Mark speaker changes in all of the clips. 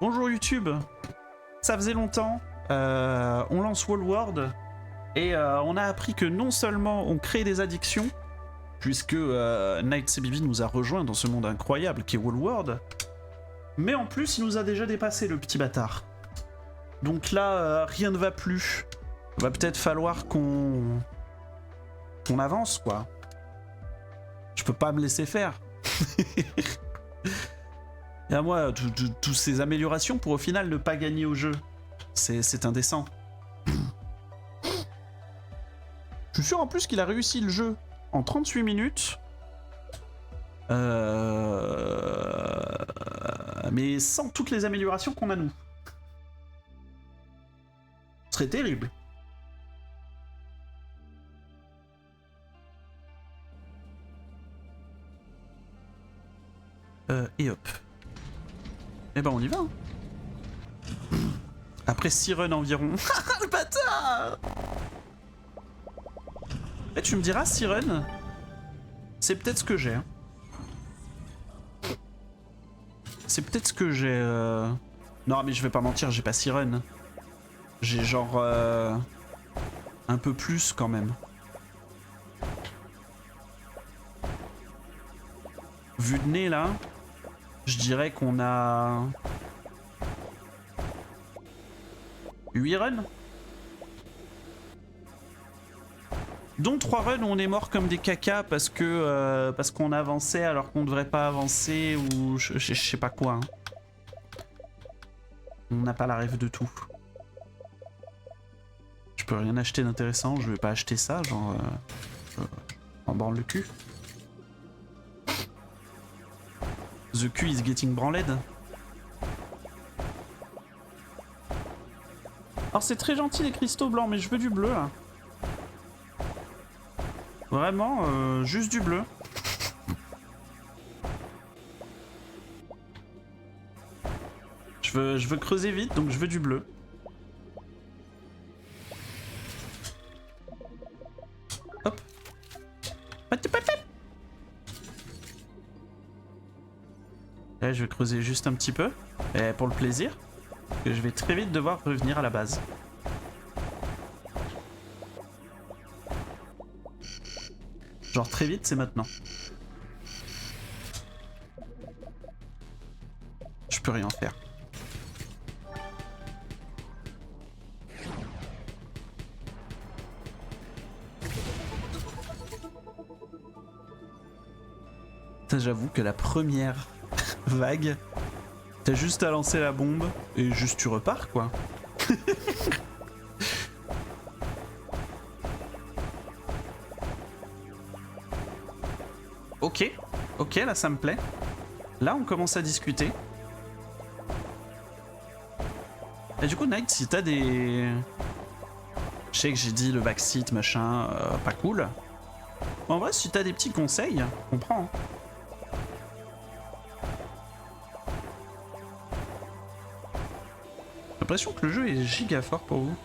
Speaker 1: Bonjour YouTube, ça faisait longtemps, on lance Wallworld et on a appris que non seulement on crée des addictions, puisque Night CBV nous a rejoint dans ce monde incroyable qui est Wallworld, mais en plus il nous a déjà dépassé le petit bâtard. Donc là, rien ne va plus. Il va peut-être falloir qu'on avance quoi. Je peux pas me laisser faire. Et à moi, toutes ces améliorations pour au final ne pas gagner au jeu. C'est indécent. Je suis sûr en plus qu'il a réussi le jeu en 38 minutes. Mais sans toutes les améliorations qu'on a nous. Ce serait terrible. Et hop. Eh ben on y va. Hein. Après 6 runs environ. Le bâtard. Et tu me diras 6 runs, c'est peut-être ce que j'ai. Hein. C'est peut-être ce que j'ai. Non mais je vais pas mentir, j'ai pas 6 runs. J'ai genre un peu plus quand même. Vu de nez là, je dirais qu'on a 8 runs. Dont 3 runs où on est mort comme des cacas parce que parce qu'on avançait alors qu'on devrait pas avancer ou je sais pas quoi. Hein. On n'a pas la rêve de tout. Je peux rien acheter d'intéressant, je vais pas acheter ça, genre en branle le cul. The Q is getting branled. Alors c'est très gentil les cristaux blancs, mais je veux du bleu là. Vraiment, juste du bleu. Je veux creuser vite, donc je veux du bleu. Hop. Là, je vais creuser juste un petit peu, et pour le plaisir, que je vais très vite devoir revenir à la base. Genre très vite, c'est maintenant. Je peux rien faire. J'avoue que la première vague, t'as juste à lancer la bombe et juste tu repars quoi. Ok, là ça me plaît. Là on commence à discuter. Et du coup Night, si t'as des... Je sais que j'ai dit le backseat machin, pas cool. En vrai si t'as des petits conseils, on prend. Hein. J'ai l'impression que le jeu est giga fort pour vous.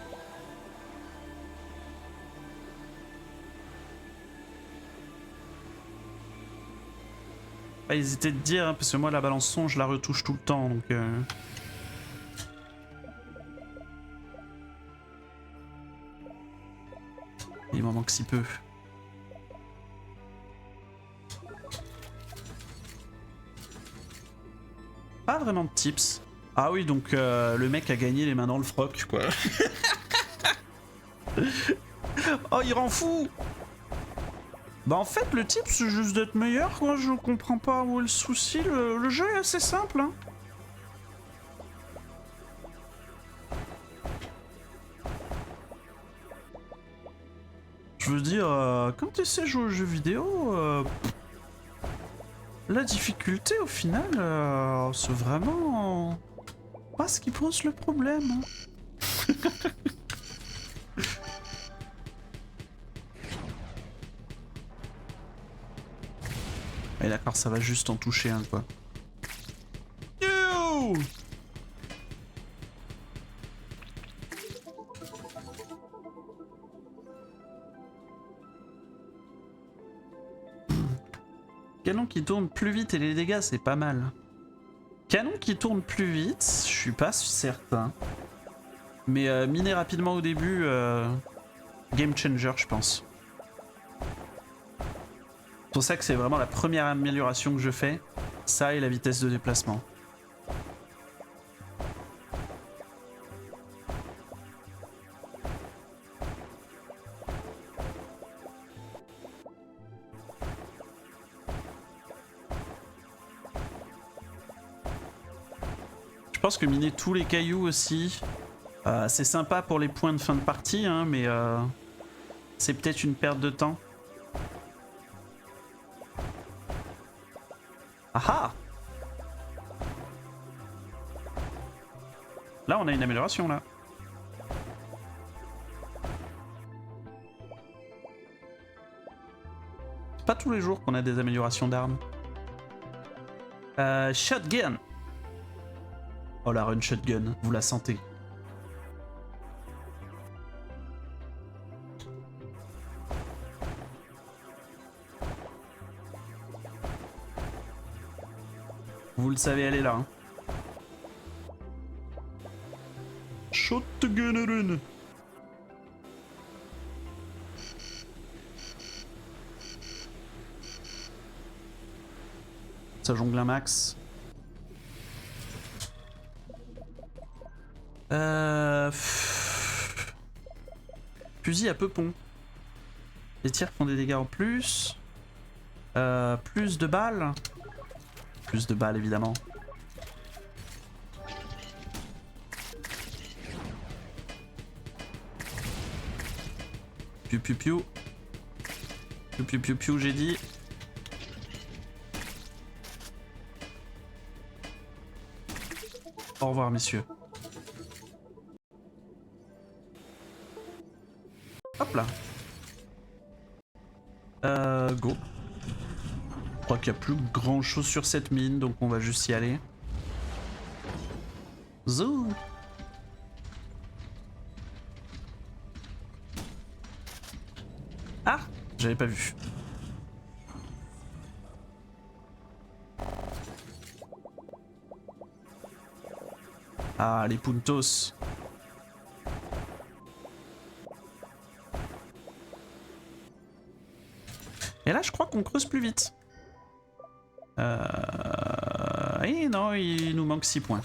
Speaker 1: Pas hésiter de dire, hein, parce que moi la balance son je la retouche tout le temps donc... Il m'en manque si peu. Pas vraiment de tips. Ah oui, donc le mec a gagné les mains dans le froc, quoi. Oh, il rend fou. Bah en fait, le tip, c'est juste d'être meilleur, quoi. Je comprends pas où est le souci. Le jeu est assez simple, hein. Je veux dire, quand tu essaies de jouer aux jeux vidéo, la difficulté, au final, c'est vraiment pas ce qui pose le problème. Hein. Et d'accord, ça va juste en toucher un, quoi. Yo! Canon qui tourne plus vite et les dégâts, c'est pas mal. Canon qui tourne plus vite, je suis pas certain. Mais miner rapidement au début, game changer je pense. C'est pour ça que c'est vraiment la première amélioration que je fais. Ça et la vitesse de déplacement. Je pense que miner tous les cailloux aussi, c'est sympa pour les points de fin de partie, hein, mais c'est peut-être une perte de temps. Ah ah! Là, on a une amélioration, là. C'est pas tous les jours qu'on a des améliorations d'armes. Shotgun. Oh, la run shotgun, vous la sentez. Vous le savez, elle est là. Hein. Shotgun run. Ça jongle un max. Fusil à peu pont. Les tirs font des dégâts en plus. Plus de balles. Plus de balles évidemment. Piu piu piu. Piu piu piu piu j'ai dit. Au revoir messieurs. Hop là. Go. Je crois qu'il n'y a plus grand chose sur cette mine, donc on va juste y aller. Zou. Ah, j'avais pas vu. Ah, les puntos. Et là, je crois qu'on creuse plus vite. Et non, il nous manque 6 points.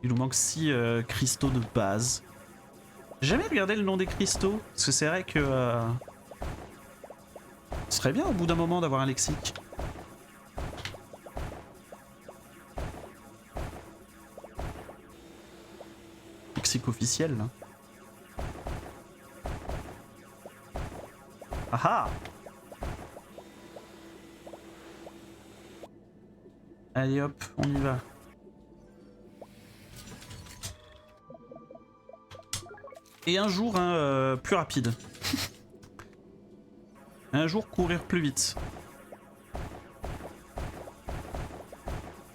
Speaker 1: Il nous manque 6 cristaux de base. J'ai jamais regardé le nom des cristaux, parce que c'est vrai que... ce serait bien au bout d'un moment d'avoir un lexique. Lexique officiel, là. Ah ah! Allez hop, on y va. Et un jour, hein, plus rapide. Un jour, courir plus vite.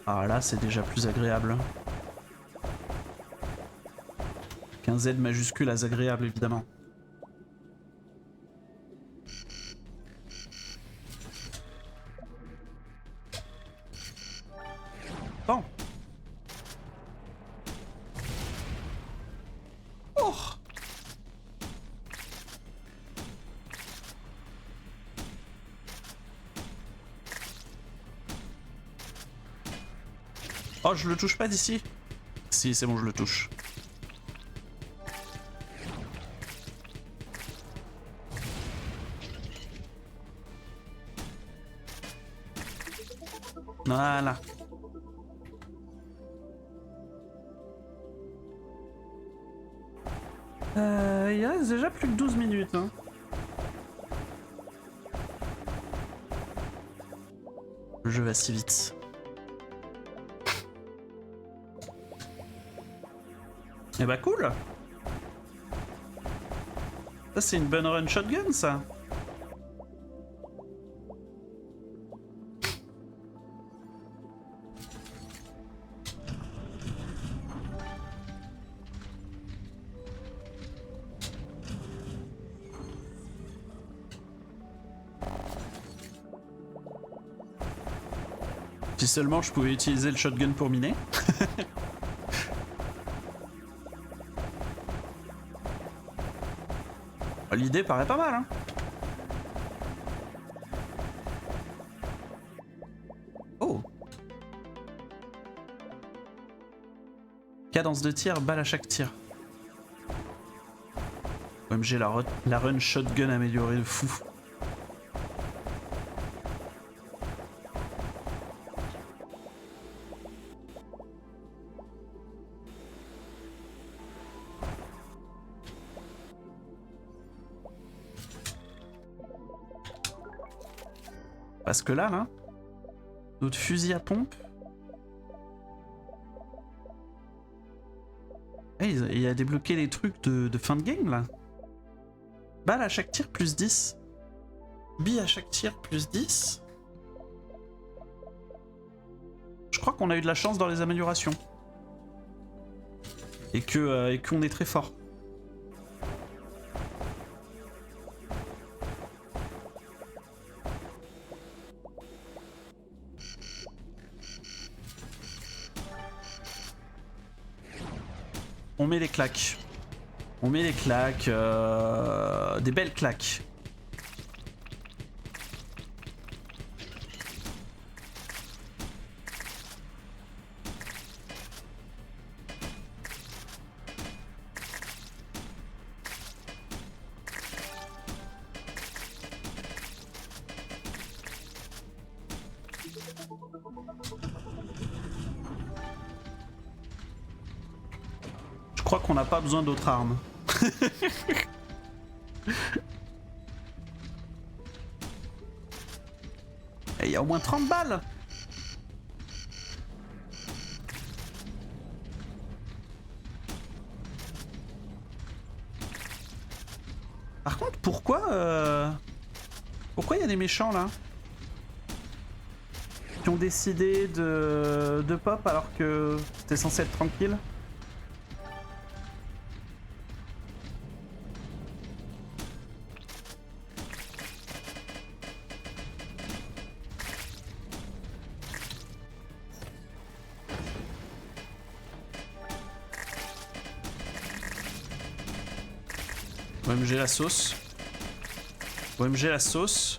Speaker 1: Ah là, c'est déjà plus agréable. Qu'un Z majuscule à agréable, évidemment. Bon. Oh. Oh, je le touche pas d'ici. Si, c'est bon, je le touche. Voilà. Il reste déjà plus que 12 minutes. Hein. Le jeu va si vite. Eh bah cool. Ça c'est une bonne run shotgun ça. Si seulement je pouvais utiliser le shotgun pour miner. L'idée paraît pas mal, hein. Oh. Cadence de tir, balle à chaque tir. OMG, la run shotgun améliorée de fou. Parce que là, notre fusil à pompe. Hey, il a débloqué les trucs de fin de game là. Balle à chaque tir plus 10. Bille à chaque tir plus 10. Je crois qu'on a eu de la chance dans les améliorations. Et qu'on est très fort. On met les claques. On met les claques. Des belles claques. Je crois qu'on n'a pas besoin d'autres armes. Et il y a au moins 30 balles. Par contre, pourquoi il y a des méchants là qui ont décidé de pop alors que c'était censé être tranquille? OMG la sauce. OMG la sauce.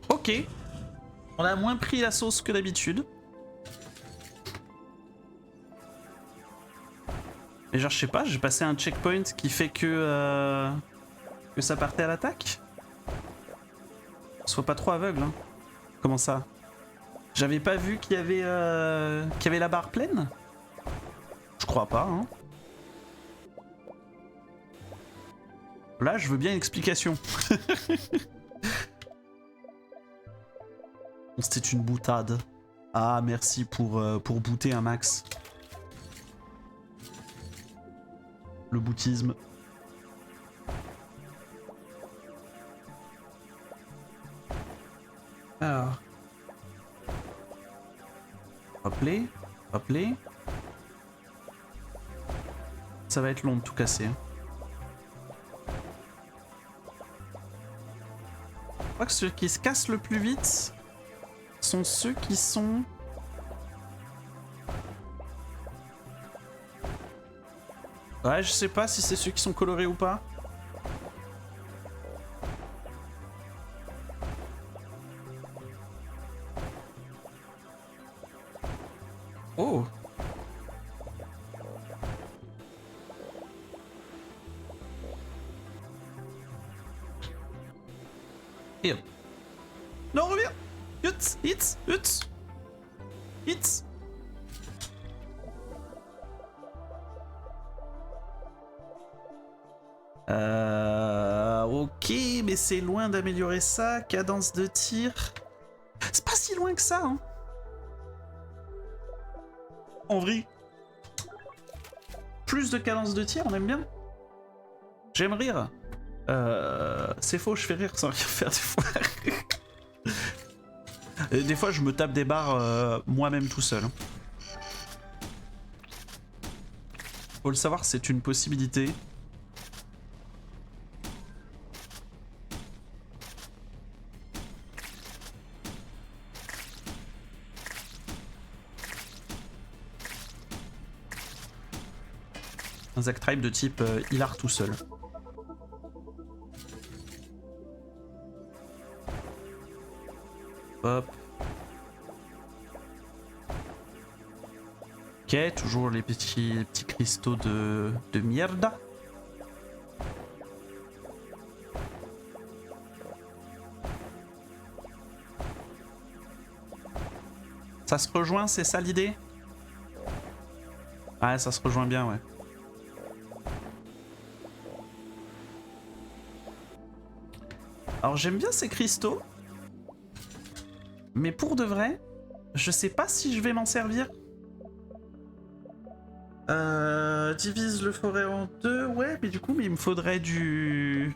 Speaker 1: Ok. On a moins pris la sauce que d'habitude. Et genre, je sais pas, j'ai passé un checkpoint qui fait que ça partait à l'attaque. Sois pas trop aveugle, hein. Comment ça? J'avais pas vu qu'il y avait la barre pleine? Je crois pas, hein. Là, je veux bien une explication. C'était une boutade. Ah, merci pour booter un max. Le boutisme. Alors. Hop-les. Hop-les. Ça va être long de tout casser. Hein. Je crois que ceux qui se cassent le plus vite sont ceux qui sont... Ouais, je sais pas si c'est ceux qui sont colorés ou pas. Oh. Et hop. Non, reviens. Hits, hits, hits. Hits. Ok, mais c'est loin d'améliorer ça. Cadence de tir. C'est pas si loin que ça, hein. En vrai. Plus de cadence de tir, on aime bien. J'aime rire. C'est faux, je fais rire sans rien faire des fois. Et des fois, je me tape des barres moi-même tout seul. Faut le savoir, c'est une possibilité. Un Zack Tribe de type Hilar tout seul. Hop. Ok, toujours les petits cristaux de mierda. Ça se rejoint, c'est ça l'idée? Ouais, ça se rejoint bien, ouais. Alors j'aime bien ces cristaux. Mais pour de vrai, je sais pas si je vais m'en servir. Divise le forêt en deux, ouais, mais du coup, il me faudrait du...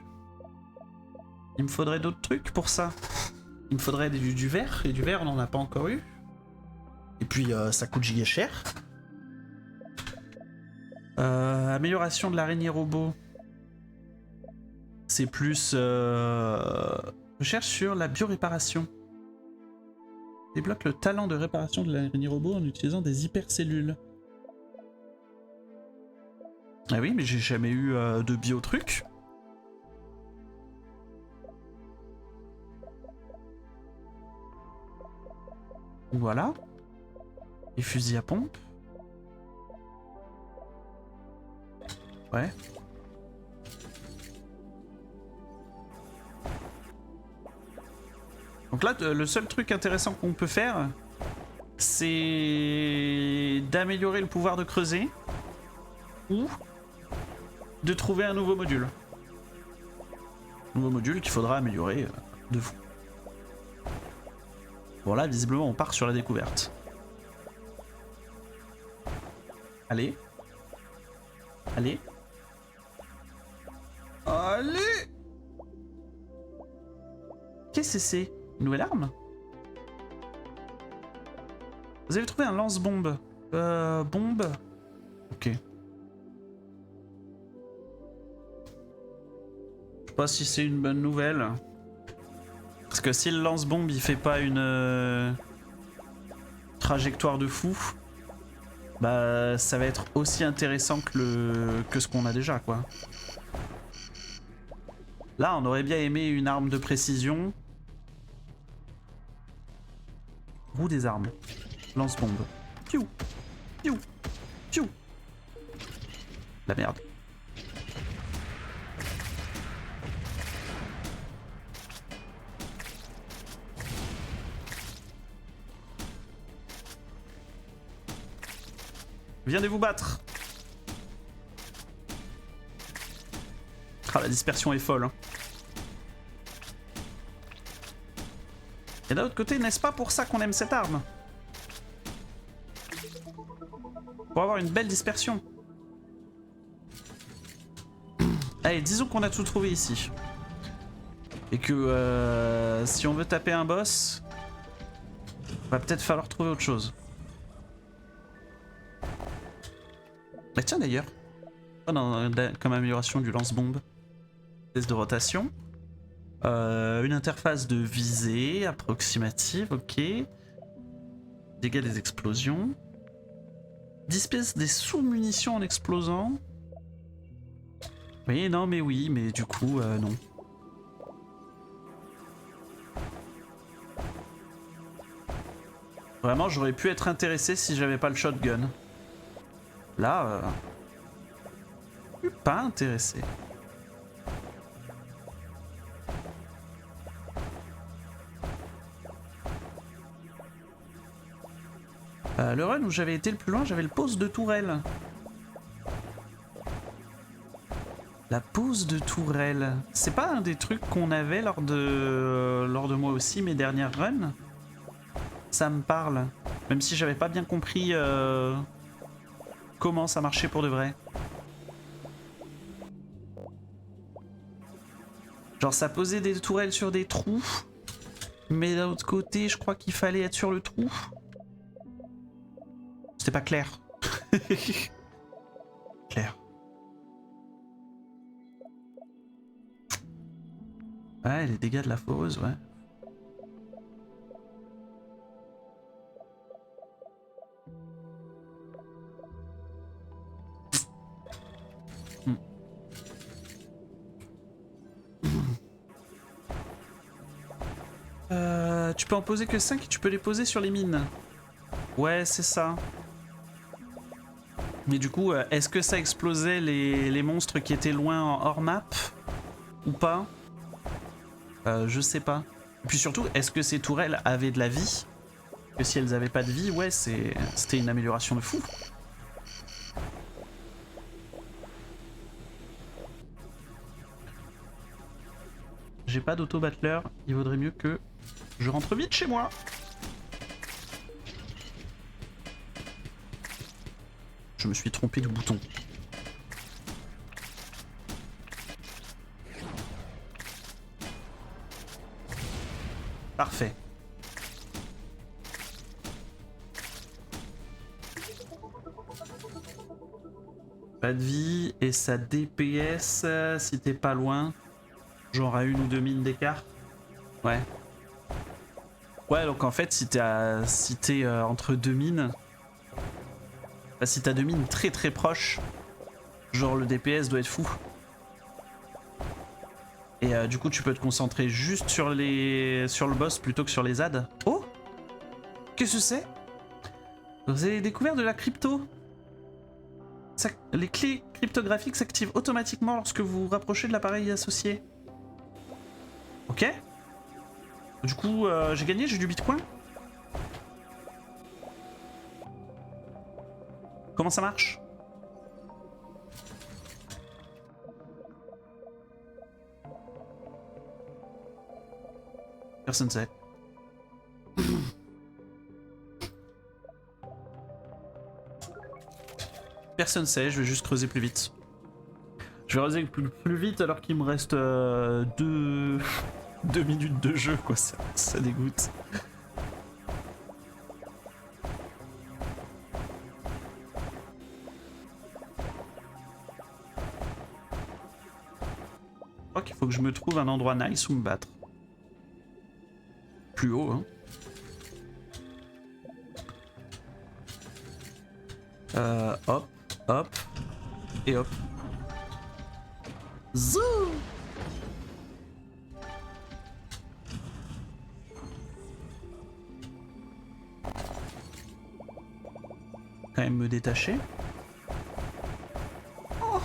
Speaker 1: Il me faudrait d'autres trucs pour ça. Il me faudrait du verre, et du verre, on n'en a pas encore eu. Et puis, ça coûte giga cher. Amélioration de l'araignée robot. C'est plus... Recherche sur la bioréparation. Débloque le talent de réparation de l'araignée robot en utilisant des hypercellules. Ah oui, mais j'ai jamais eu de bio-truc. Voilà. Et fusil à pompe. Ouais. Donc là, le seul truc intéressant qu'on peut faire, c'est d'améliorer le pouvoir de creuser ou de trouver un nouveau module. Nouveau module qu'il faudra améliorer de fou. Bon là, visiblement, on part sur la découverte. Allez. Allez. Allez. Qu'est-ce que c'est? Une nouvelle arme? Vous avez trouvé un lance-bombe. Bombe. Ok. Je sais pas si c'est une bonne nouvelle. Parce que si le lance-bombe il fait pas une trajectoire de fou, bah ça va être aussi intéressant que ce qu'on a déjà, quoi. Là, on aurait bien aimé une arme de précision. Roue des armes. Lance-bombe. Piou. Piou. Piou. La merde. Viens vous battre. Ah, la dispersion est folle. Hein. Et d'un autre côté, n'est-ce pas pour ça qu'on aime cette arme? Pour avoir une belle dispersion. Allez, disons qu'on a tout trouvé ici. Et que si on veut taper un boss, va peut-être falloir trouver autre chose. Bah tiens d'ailleurs, comme amélioration du lance-bombe, test de rotation, une interface de visée approximative, ok, dégâts des explosions, disperse des sous-munitions en explosant. Oui, non, mais oui, mais du coup, non. Vraiment, j'aurais pu être intéressé si j'avais pas le shotgun. Là, je suis pas intéressé. Le run où j'avais été le plus loin, j'avais le pose de tourelle. La pose de tourelle. C'est pas un des trucs qu'on avait lors de moi aussi, mes dernières runs? Ça me parle. Même si j'avais pas bien compris comment ça marchait pour de vrai. Genre ça posait des tourelles sur des trous. Mais d'un autre côté, je crois qu'il fallait être sur le trou. C'était pas clair. Clair. Ouais, les dégâts de la foreuse, ouais. Tu peux en poser que 5 et tu peux les poser sur les mines. Ouais, c'est ça. Mais du coup, est-ce que ça explosait les monstres qui étaient loin en hors map ou pas? Je sais pas. Et puis surtout, est-ce que ces tourelles avaient de la vie? Que si elles avaient pas de vie, ouais, c'était une amélioration de fou. J'ai pas d'auto-battleur, il vaudrait mieux que je rentre vite chez moi. Je me suis trompé de bouton. Parfait. Pas de vie et ça DPS si t'es pas loin. Genre à 1 ou 2 mines d'écart. Ouais. Ouais, donc en fait, si t'es entre 2 mines, bah, si t'as 2 mines très très proches, genre le DPS doit être fou. Et du coup, tu peux te concentrer juste sur le boss plutôt que sur les ZAD. Oh! Qu'est-ce que c'est? Vous avez découvert de la crypto. Les clés cryptographiques s'activent automatiquement lorsque vous vous rapprochez de l'appareil associé. Ok. Du coup, j'ai gagné, j'ai du bitcoin. Comment ça marche? Personne ne sait. Personne ne sait, je vais juste creuser plus vite. Je vais creuser plus vite alors qu'il me reste 2 minutes de jeu, quoi, ça dégoûte. Je crois qu'il faut que je me trouve un endroit nice où me battre. Plus haut, hein. Hop, hop, et hop. Zou! Quand même me détacher. Oh!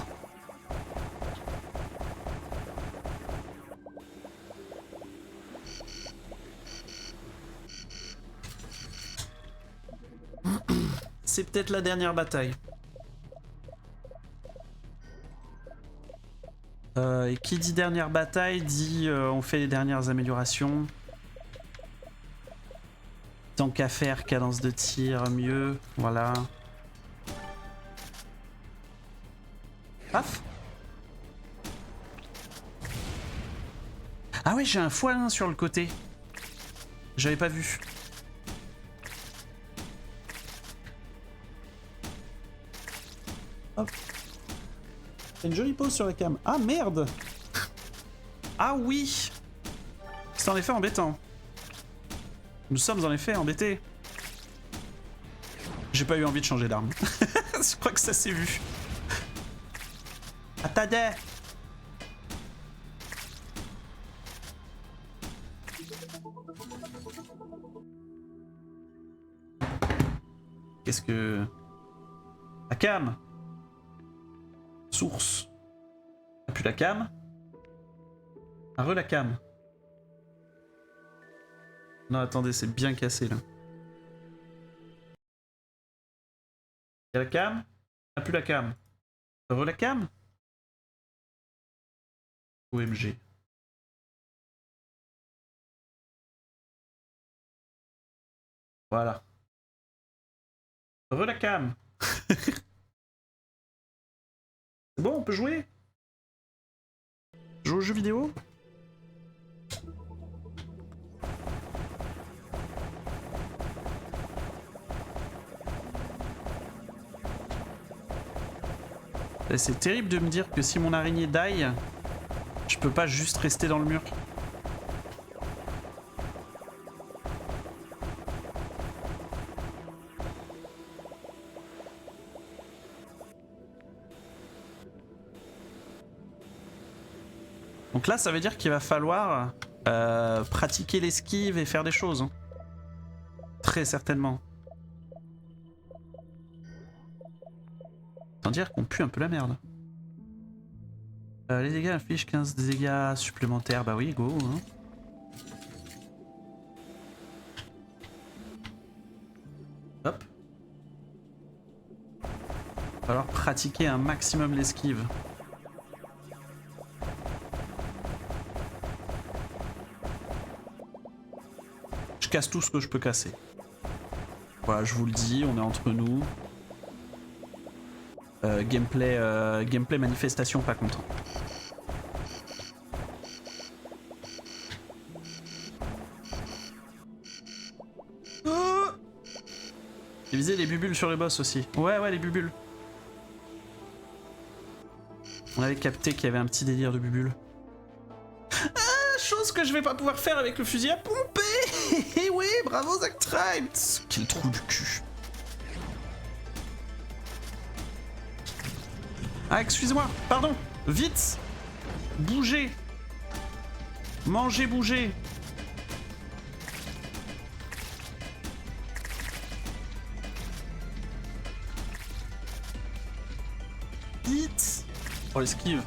Speaker 1: C'est peut-être la dernière bataille. Et qui dit dernière bataille dit on fait les dernières améliorations. Tant qu'à faire, cadence de tir, mieux, voilà. Paf. Ah ouais, j'ai un x1 sur le côté. J'avais pas vu. Hop. Une jolie pause sur la cam. Ah merde! Ah oui! C'est en effet embêtant. Nous sommes en effet embêtés. J'ai pas eu envie de changer d'arme. Je crois que ça s'est vu. Attendez! Qu'est-ce que... La cam! Source. Appuie la cam. Re la cam. Non, attendez, c'est bien cassé là. Y'a la cam. Appuie la cam. Re la cam. OMG. Voilà. Re la cam. C'est bon, on peut jouer? Jouer aux jeux vidéo? Et c'est terrible de me dire que si mon araignée die, je peux pas juste rester dans le mur. Donc là, ça veut dire qu'il va falloir pratiquer l'esquive et faire des choses. Hein. Très certainement. Sans dire qu'on pue un peu la merde. Les dégâts affichent 15 dégâts supplémentaires. Bah oui, go. Hein. Hop. Il va falloir pratiquer un maximum l'esquive. Je casse tout ce que je peux casser. Voilà, je vous le dis, on est entre nous. Gameplay manifestation pas content. J'ai visé les bubules sur les boss aussi. Ouais, les bubules. On avait capté qu'il y avait un petit délire de bubules. Chose que je vais pas pouvoir faire avec le fusil à pomper. Eh oui, bravo Zactribe. Quel trou du cul. Ah, excusez-moi, pardon. Vite. Bougez. Mangez, bougez. Vite. Oh, l'esquive.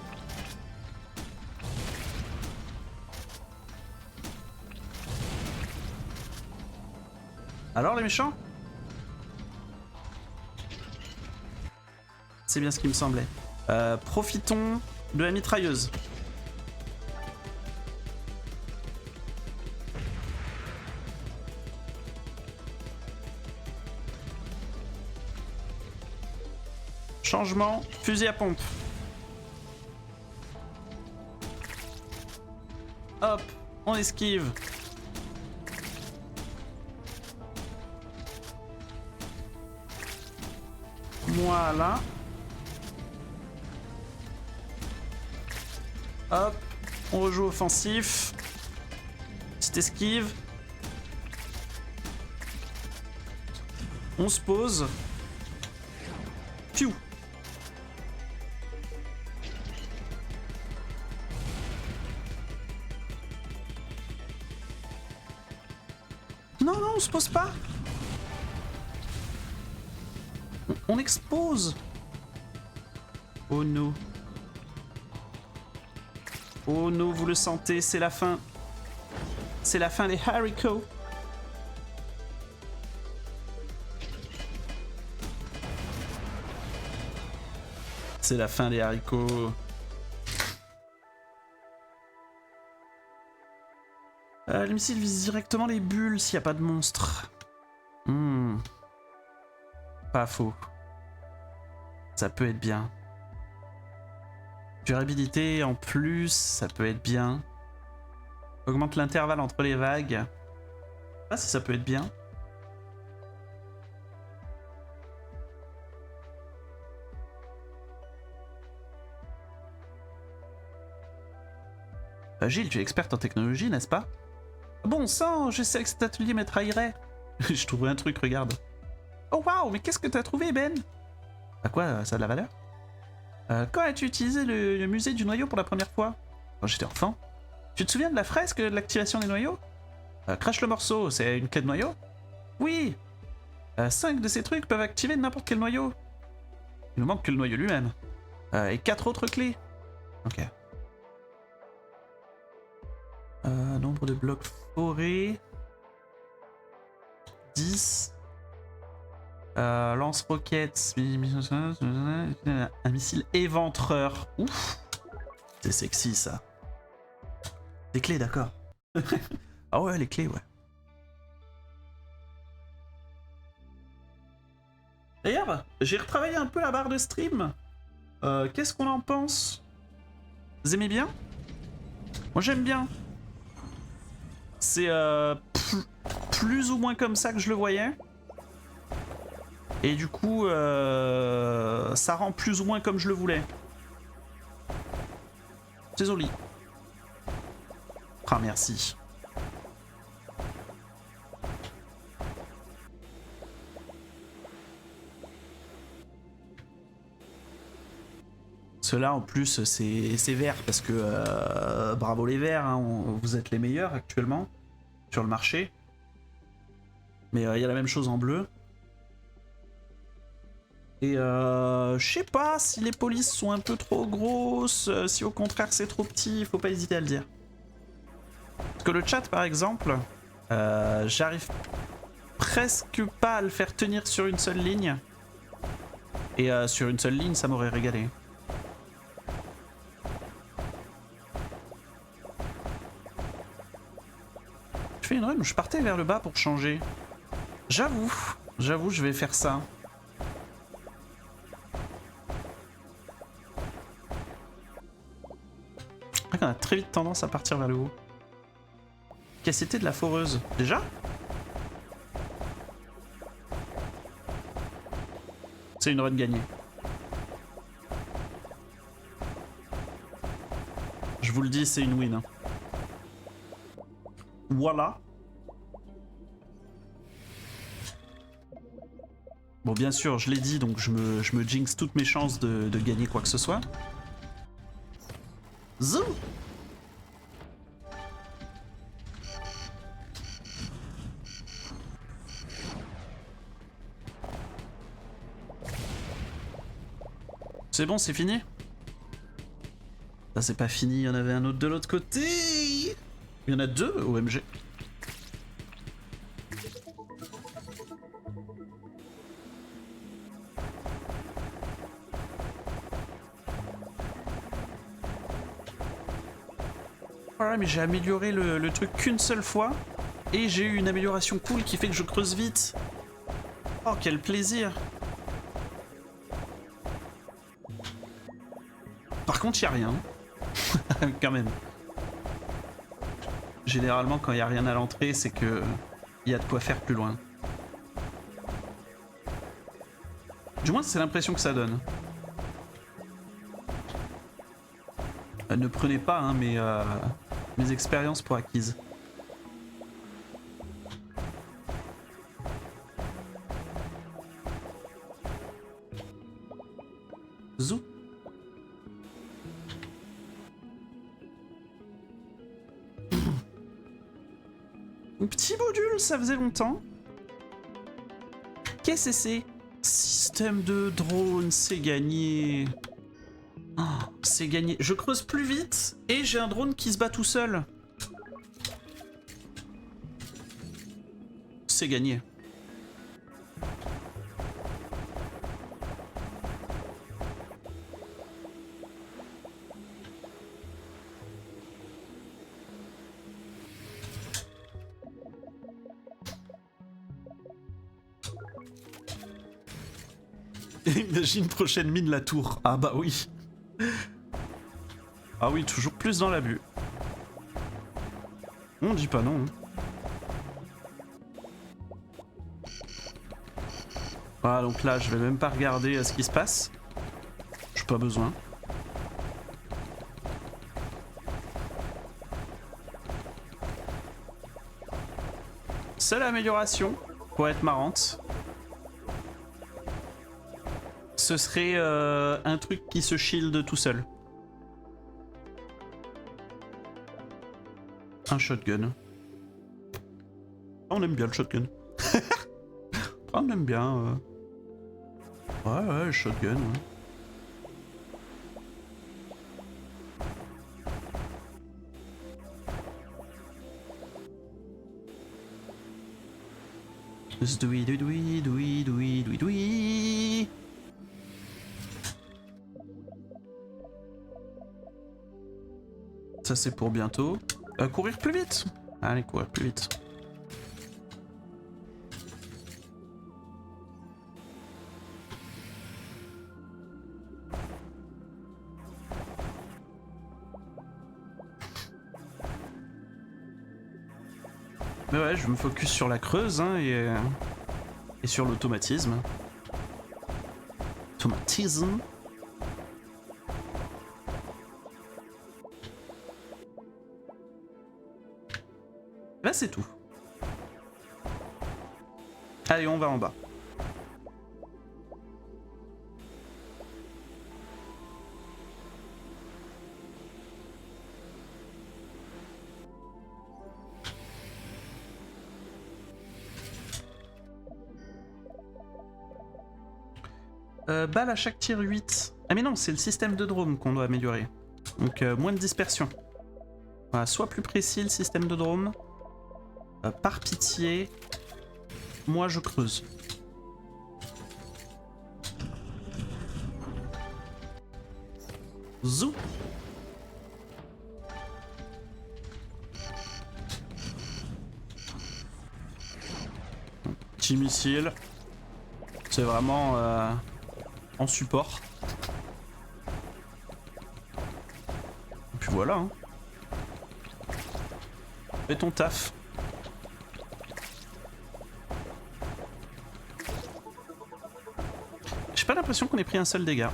Speaker 1: Alors les méchants? C'est bien ce qui me semblait. Profitons de la mitrailleuse. Changement, fusil à pompe. Hop, on esquive. Voilà. Hop, on rejoue offensif. Petite esquive. On se pose. Piou. Non, on se pose pas. On expose. Oh no. Oh no, vous le sentez, c'est la fin. C'est la fin des haricots. C'est la fin des haricots. Le missile vise directement les bulles s'il n'y a pas de monstre. Pas faux. Ça peut être bien. Durabilité en plus, ça peut être bien. Augmente l'intervalle entre les vagues. Je sais pas si ça peut être bien. Gilles, tu es experte en technologie, n'est-ce pas? Bon sang, je sais que cet atelier me trahirait. Je trouverai un truc, regarde. Oh waouh, mais qu'est-ce que t'as trouvé, Ben? À quoi, ça a de la valeur? Quand as-tu utilisé le musée du noyau pour la première fois? Quand j'étais enfant. Tu te souviens de la fresque de l'activation des noyaux? Crash le morceau, c'est une clé de noyau? Oui! 5 de ces trucs peuvent activer n'importe quel noyau. Il nous manque que le noyau lui-même. Et 4 autres clés. Ok. Nombre de blocs forés. 10. Lance-roquettes. Un missile éventreur. Ouf. C'est sexy ça. Les clés, d'accord. Ah ouais, les clés, ouais. D'ailleurs, j'ai retravaillé un peu la barre de stream. Qu'est-ce qu'on en pense? Vous aimez bien? Moi j'aime bien. C'est plus ou moins comme ça que je le voyais. Et du coup, ça rend plus ou moins comme je le voulais. C'est joli. Ah, merci. Ceux-là, en plus, c'est vert parce que bravo les verts, hein, vous êtes les meilleurs actuellement sur le marché. Mais il y a la même chose en bleu. Et je sais pas si les polices sont un peu trop grosses, si au contraire c'est trop petit, faut pas hésiter à le dire. Parce que le chat par exemple, j'arrive presque pas à le faire tenir sur une seule ligne. Et sur une seule ligne ça m'aurait régalé. Je fais une run où je partais vers le bas pour changer. J'avoue, je vais faire ça. On a très vite tendance à partir vers le haut. C'était de la foreuse. Déjà? C'est une run gagnée. Je vous le dis, c'est une win. Hein. Voilà. Bon, bien sûr, je l'ai dit, donc je me jinx toutes mes chances de gagner quoi que ce soit. Zou! C'est bon, c'est fini? Ça c'est pas fini, il y en avait un autre de l'autre côté. Il y en a deux, OMG. Voilà, mais j'ai amélioré le truc qu'une seule fois. Et j'ai eu une amélioration cool qui fait que je creuse vite. Oh, quel plaisir! Par contre, il n'y a rien. Quand même. Généralement, quand il n'y a rien à l'entrée, c'est que il y a de quoi faire plus loin. Du moins, c'est l'impression que ça donne. Ne prenez pas hein, mes expériences pour acquises. Zou. Un petit module, ça faisait longtemps. Qu'est-ce que c'est? Système de drone, c'est gagné. Oh, c'est gagné. Je creuse plus vite et j'ai un drone qui se bat tout seul. C'est gagné. Imagine prochaine mine la tour. Ah bah oui. Ah oui, toujours plus dans l'abus. On dit pas non. Voilà, donc là, je vais même pas regarder ce qui se passe. J'ai pas besoin. Seule amélioration, pour être marrante, ce serait un truc qui se shield tout seul. Un shotgun. On aime bien le shotgun. On aime bien. Ouais, le shotgun. Ouais. Doui doui doui doui doui doui doui. Ça c'est pour bientôt. Courir plus vite. Allez, courir plus vite. Mais ouais, je me focus sur la creuse hein, et sur l'automatisme. Automatisme. Là, c'est tout. Allez, on va en bas. Balle à chaque tir 8. Ah mais non, c'est le système de drone qu'on doit améliorer. Donc moins de dispersion. Voilà, soit plus précis le système de drone. Par pitié, moi je creuse. Zou. Petit missile. C'est vraiment en support. Et puis voilà. Hein. Fais ton taf. J'ai pas l'impression qu'on ait pris un seul dégât.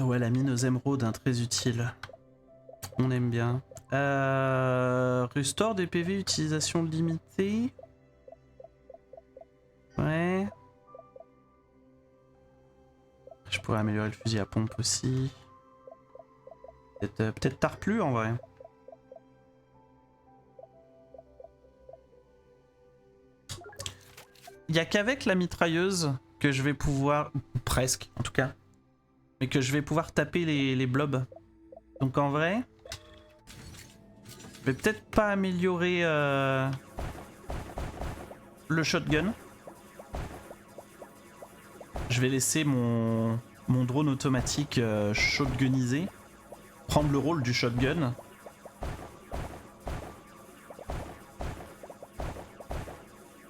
Speaker 1: Ouais, la mine aux émeraudes, hein, très utile. On aime bien. Restore des PV, utilisation limitée. Ouais. Je pourrais améliorer le fusil à pompe aussi. Peut-être tard plus en vrai. Il n'y a qu'avec la mitrailleuse que je vais pouvoir, presque en tout cas, mais que je vais pouvoir taper les blobs. Donc en vrai, je vais peut-être pas améliorer le shotgun. Je vais laisser mon drone automatique shotgunisé prendre le rôle du shotgun.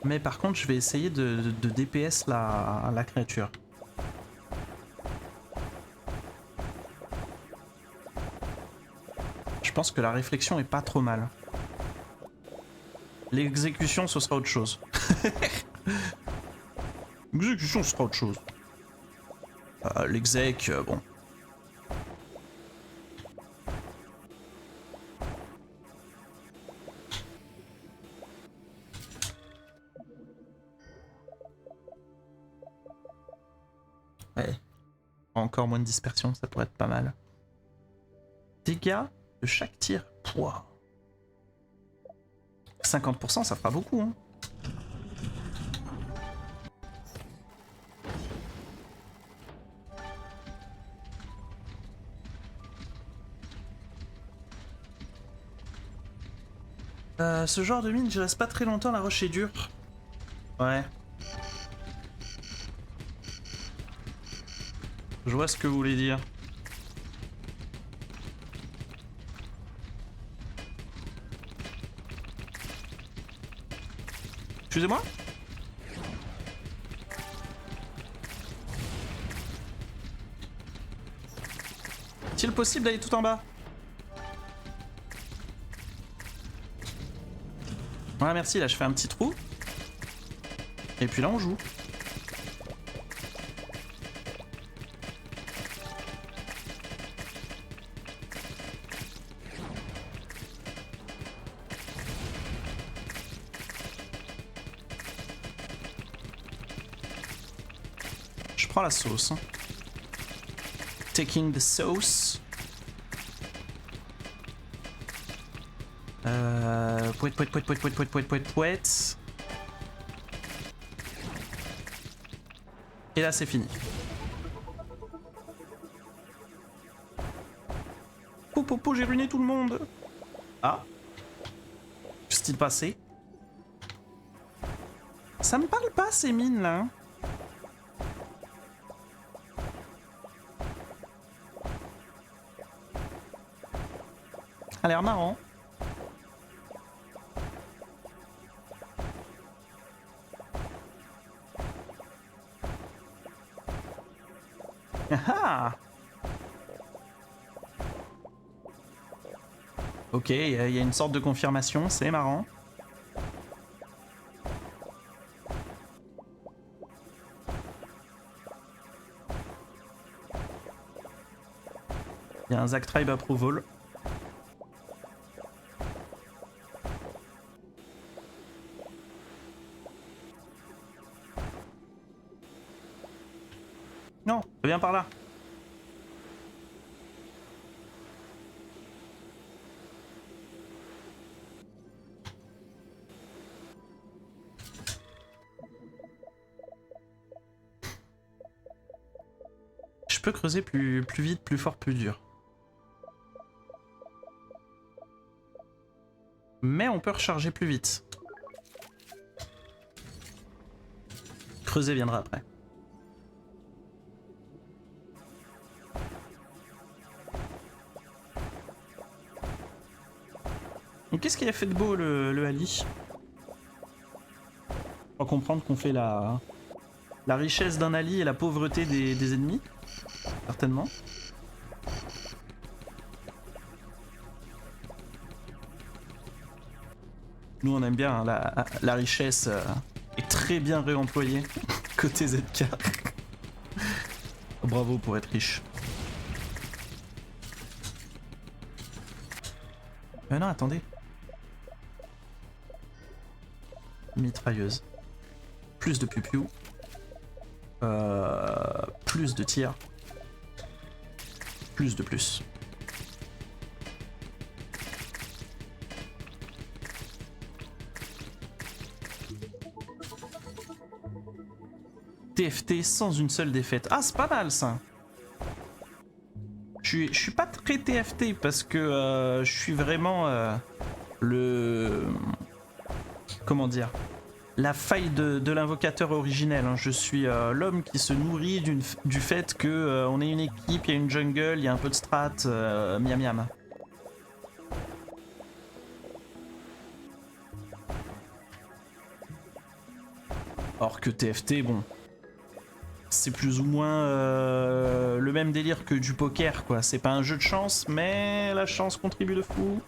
Speaker 1: Mais par contre, je vais essayer de DPS la créature. Je pense que la réflexion est pas trop mal. L'exécution, ce sera autre chose. L'exécution, ce sera autre chose. L'exec, bon. Ouais. Encore moins de dispersion, ça pourrait être pas mal. Dégâts de chaque tir. Pouah. 50%, ça fera beaucoup, hein. Ce genre de mine, je reste pas très longtemps, la roche est dure. Ouais. Je vois ce que vous voulez dire. Excusez-moi? Est-il possible d'aller tout en bas? Voilà, merci, là je fais un petit trou. Et puis là on joue. Je prends la sauce. Taking the sauce. Pouet, pouet, pouet, pouet, pouet, pouet, pouet, pouet, pouet. Et là c'est fini. Popo, j'ai ruiné tout le monde. Ah. Qu'est-ce passé? Ça me parle pas ces mines là. a l'air marrant. Ah. Ok, il y a une sorte de confirmation, c'est marrant. Il y a un Zack Tribe approval. Non, viens par là. Je peux creuser plus vite, plus fort, plus dur. Mais on peut recharger plus vite. Creuser viendra après. Donc qu'est-ce qu'il a fait de beau le Ali? On va comprendre qu'on fait la richesse d'un Ali et la pauvreté des ennemis. Certainement. Nous on aime bien hein, la richesse est très bien réemployée côté ZK. Bravo pour être riche. Non attendez. Mitrailleuse. Plus de piou-piou. Plus de tir. Plus de plus. TFT sans une seule défaite. Ah, c'est pas mal ça. Je suis pas très TFT parce que je suis vraiment le... Comment dire? La faille de l'invocateur originel. Hein. Je suis l'homme qui se nourrit du fait que on est une équipe, il y a une jungle, il y a un peu de strat, miam miam. Or que TFT, bon, c'est plus ou moins le même délire que du poker, quoi. C'est pas un jeu de chance, mais la chance contribue de fou.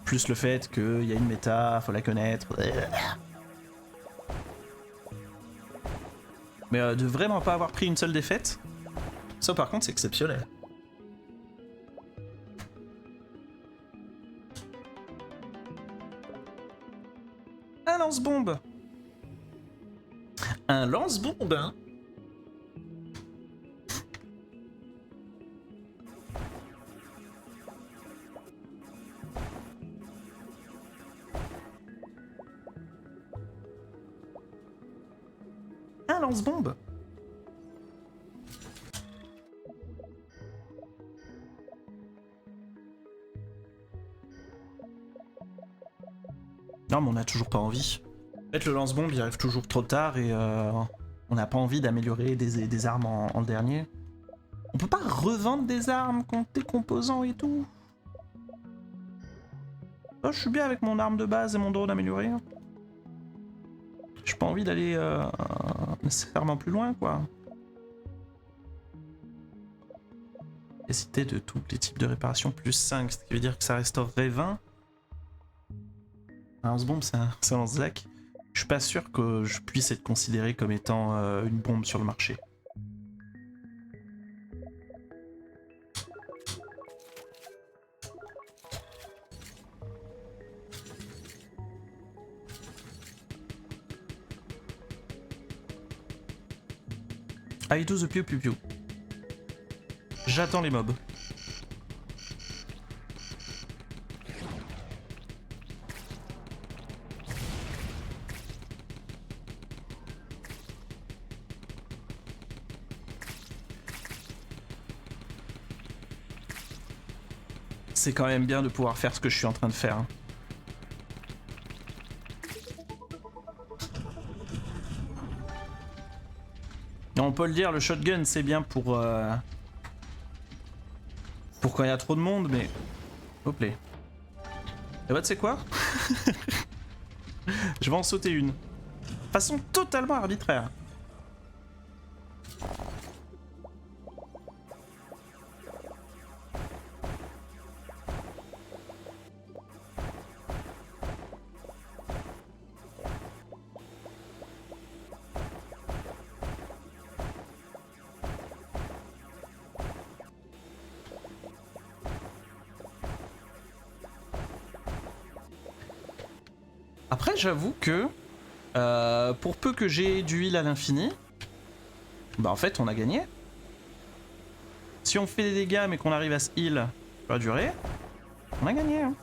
Speaker 1: Plus le fait qu'il y a une méta, faut la connaître. Mais de vraiment pas avoir pris une seule défaite, ça par contre c'est exceptionnel. Un lance-bombe. Un lance-bombe, hein. Un lance-bombe. Non mais on a toujours pas envie. En fait le lance-bombe il arrive toujours trop tard et on n'a pas envie d'améliorer des armes en dernier. On peut pas revendre des armes contre des composants et tout. Oh, je suis bien avec mon arme de base et mon drone amélioré. J'ai pas envie d'aller nécessairement plus loin quoi. Capacité de tous les types de réparation plus 5, ce qui veut dire que ça restaurerait 20. Un lance-bombe c'est un lance-zac. Je suis pas sûr que je puisse être considéré comme étant une bombe sur le marché. I do the piou piou piou. J'attends les mobs. C'est quand même bien de pouvoir faire ce que je suis en train de faire. Hein. On peut le dire, le shotgun c'est bien pour pour quand il y a trop de monde, mais... Hop là. Et bah tu sais quoi? Je vais en sauter une. Façon totalement arbitraire. Après, j'avoue que pour peu que j'ai du heal à l'infini, bah en fait, on a gagné. Si on fait des dégâts mais qu'on arrive à se heal sur la durée, on a gagné. Hein.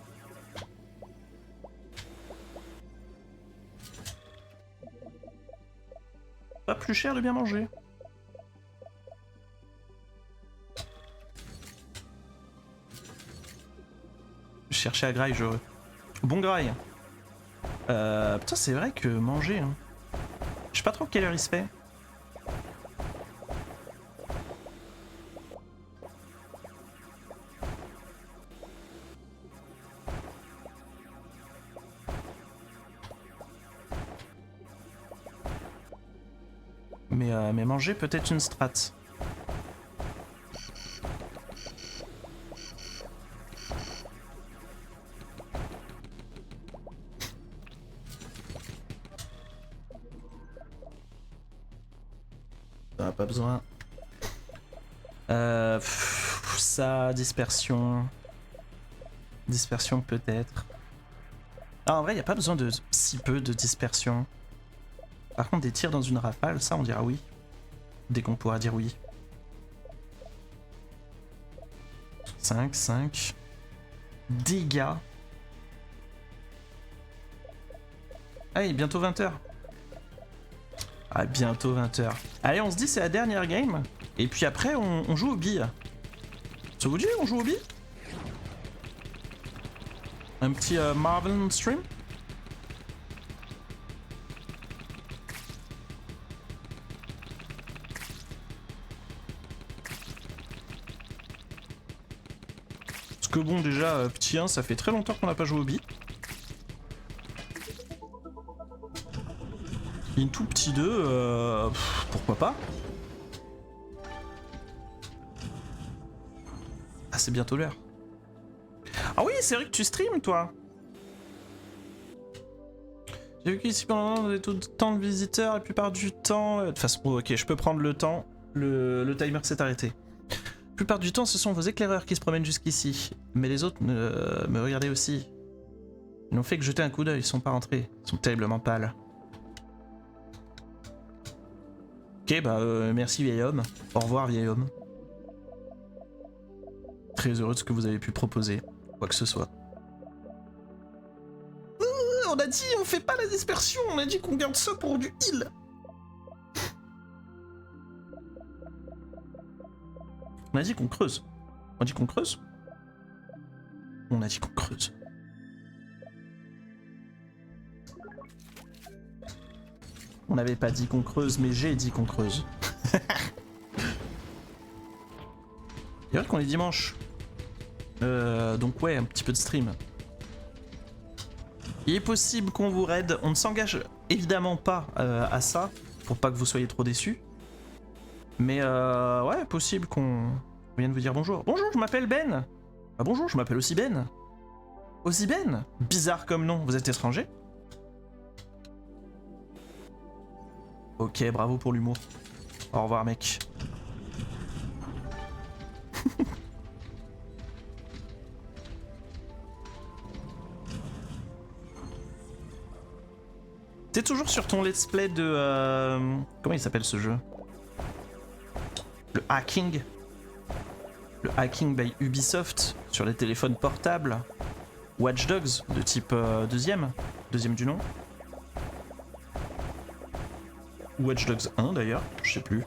Speaker 1: Pas plus cher de bien manger. Je cherchais à graille, je... Bon graille. Putain, c'est vrai que manger... Hein. Je sais pas trop quelle heure il se fait. Mais manger peut-être une strat. Pas besoin. Ça, dispersion. Dispersion peut-être. Ah, en vrai, il n'y a pas besoin de si peu de dispersion. Par contre, des tirs dans une rafale, ça, on dira oui. Dès qu'on pourra dire oui. 5. Dégâts. Ah, il est bientôt 20h. Ah, bientôt 20h. Allez, on se dit c'est la dernière game. Et puis après, on joue aux billes. Ça vous dit, on joue aux billes? Un petit Marvel stream? Parce que bon, déjà, petit 1, ça fait très longtemps qu'on n'a pas joué aux billes. Une tout petit 2, pourquoi pas? Ah, c'est bientôt l'heure. Ah oui, c'est vrai que tu streams, toi. J'ai vu qu'ici, pendant tout le temps de visiteurs, la plupart du temps... De toute façon, ok, je peux prendre le temps. Le timer s'est arrêté. La plupart du temps, ce sont vos éclaireurs qui se promènent jusqu'ici. Mais les autres me regardaient aussi. Ils n'ont fait que jeter un coup d'œil, ils sont pas rentrés. Ils sont terriblement pâles. Ok, bah merci vieil homme. Au revoir vieil homme. Très heureux de ce que vous avez pu proposer, quoi que ce soit. On a dit on fait pas la dispersion, on a dit qu'on garde ça pour du heal. On a dit qu'on creuse. On a dit qu'on creuse. On a dit qu'on creuse. On n'avait pas dit qu'on creuse, mais j'ai dit qu'on creuse. Il vrai qu'on est dimanche. Donc ouais, un petit peu de stream. Il est possible qu'on vous raid. On ne s'engage évidemment pas à ça, pour pas que vous soyez trop déçus. Mais ouais, possible qu'on vienne vous dire bonjour. Bonjour, je m'appelle Ben. Ah bonjour, je m'appelle aussi Ben. Aussi Ben? Bizarre comme nom, vous êtes étranger? Ok, bravo pour l'humour. Au revoir, mec. T'es toujours sur ton let's play de... Comment il s'appelle ce jeu? Le hacking. Le hacking by Ubisoft sur les téléphones portables. Watch Dogs de type deuxième du nom. Watch Dogs 1 d'ailleurs, je sais plus.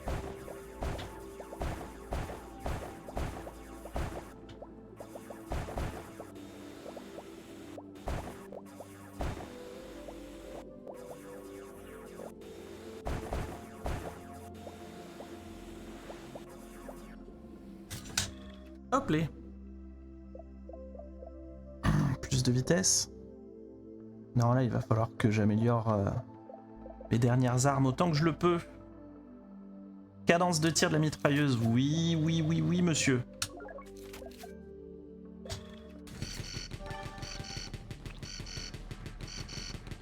Speaker 1: Hop les. plus de vitesse. Non, là, il va falloir que j'améliore mes dernières armes autant que je le peux. Cadence de tir de la mitrailleuse. Oui, oui, oui, oui, monsieur.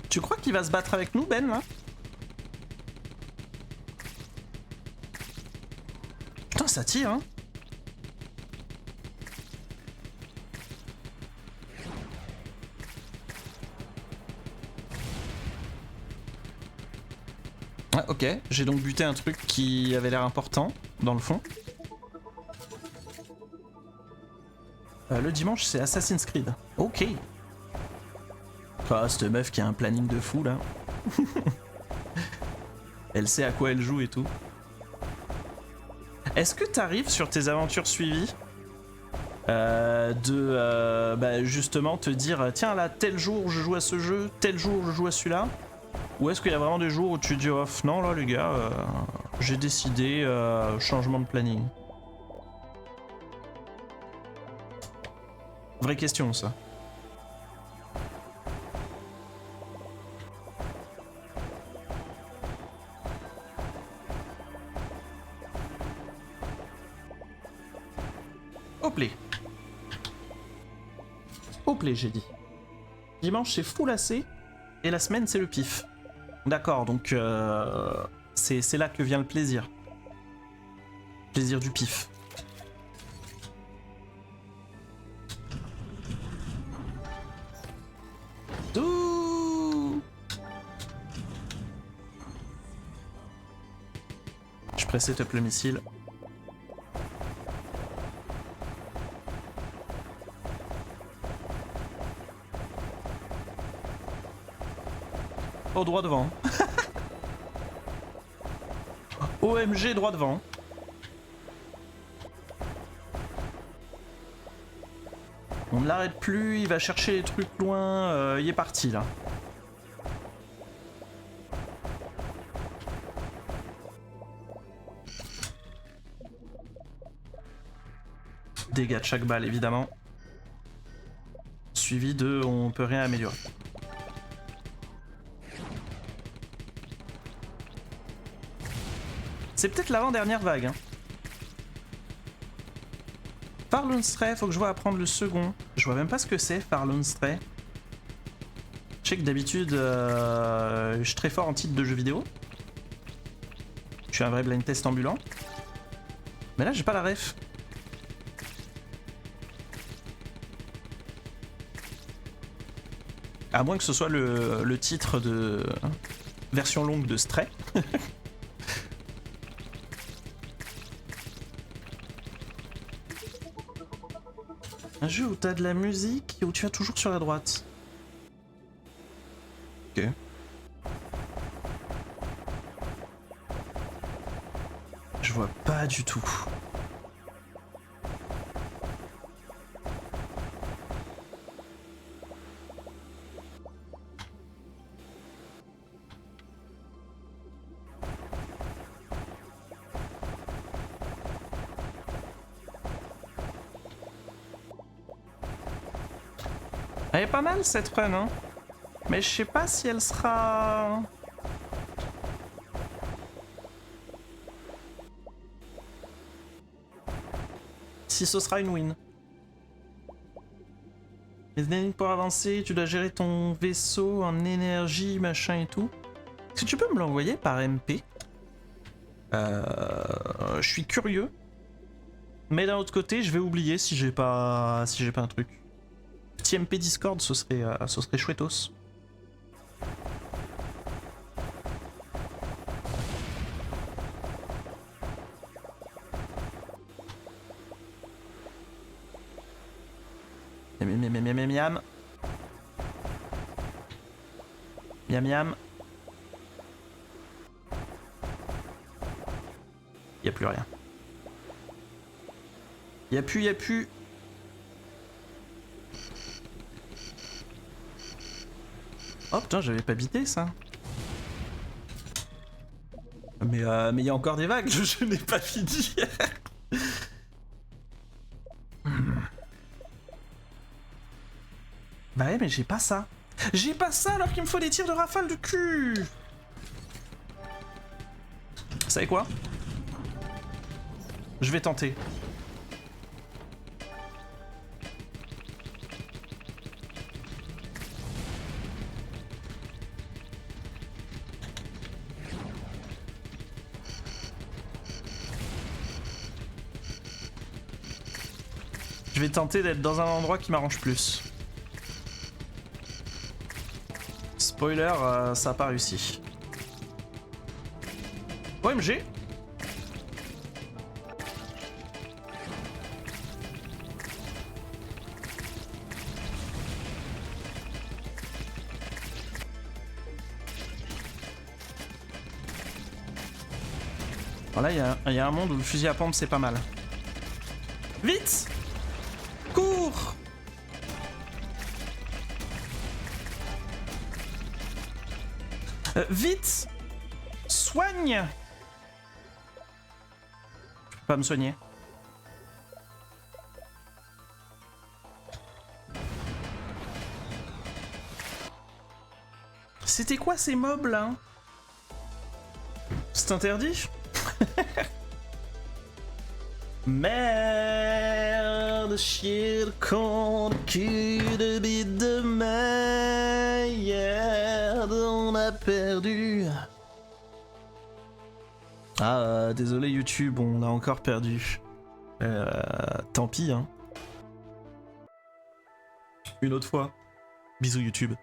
Speaker 1: Tu crois qu'il va se battre avec nous, Ben, là? Putain, ça tire, hein? Ah, ok, j'ai donc buté un truc qui avait l'air important, dans le fond. Le dimanche, c'est Assassin's Creed. Ok. Ah, cette meuf qui a un planning de fou, là. Elle sait à quoi elle joue et tout. Est-ce que t'arrives sur tes aventures suivies bah, justement te dire tiens là tel jour je joue à ce jeu, tel jour je joue à celui-là, ou est-ce qu'il y a vraiment des jours où tu dis off non là les gars j'ai décidé changement de planning. Vraie question ça. Hoplé. Hoplé, j'ai dit. Dimanche, c'est full AC, et la semaine, c'est le pif. D'accord, donc c'est là que vient le plaisir. Plaisir du pif. Ouh. Je pressais top le missile. Au droit devant. OMG droit devant. On ne l'arrête plus, il va chercher les trucs loin, il est parti là. Dégâts de chaque balle évidemment. Suivi de on peut rien améliorer. C'est peut-être l'avant-dernière vague. Hein. Farlunstray, faut que je vois apprendre le second. Je vois même pas ce que c'est, Farlunstray. Je sais que d'habitude, je suis très fort en titre de jeux vidéo. Je suis un vrai blind test ambulant. Mais là, j'ai pas la ref. À moins que ce soit le titre de version longue de Stray. Un jeu où t'as de la musique et où tu vas toujours sur la droite. Ok. Je vois pas du tout. Elle est pas mal cette run, hein. Mais je sais pas si elle sera... Si ce sera une win. Mais pour avancer, tu dois gérer ton vaisseau en énergie, machin et tout. Est-ce que tu peux me l'envoyer par MP? Je suis curieux. Mais d'un autre côté, je vais oublier si j'ai pas un truc. Petit MP Discord, ce serait chouettos. Miam. Miam miam. Y'a plus rien. Y'a plus. Oh putain, j'avais pas bité ça. Mais il y a encore des vagues, je n'ai pas fini. Bah ouais, mais j'ai pas ça. J'ai pas ça alors qu'il me faut des tirs de rafale de cul. Vous savez quoi? Je vais tenter. Je vais tenter d'être dans un endroit qui m'arrange plus. Spoiler, ça a pas réussi. OMG! Alors là, il y a un monde où le fusil à pompe c'est pas mal. Vite! Cours! Vite! Soigne! Je peux pas me soigner. C'était quoi ces mobs là? C'est interdit? Merde, shit, con, cul de bite de merde, on a perdu. Ah, désolé YouTube, on a encore perdu. Tant pis, hein. Une autre fois. Bisous YouTube.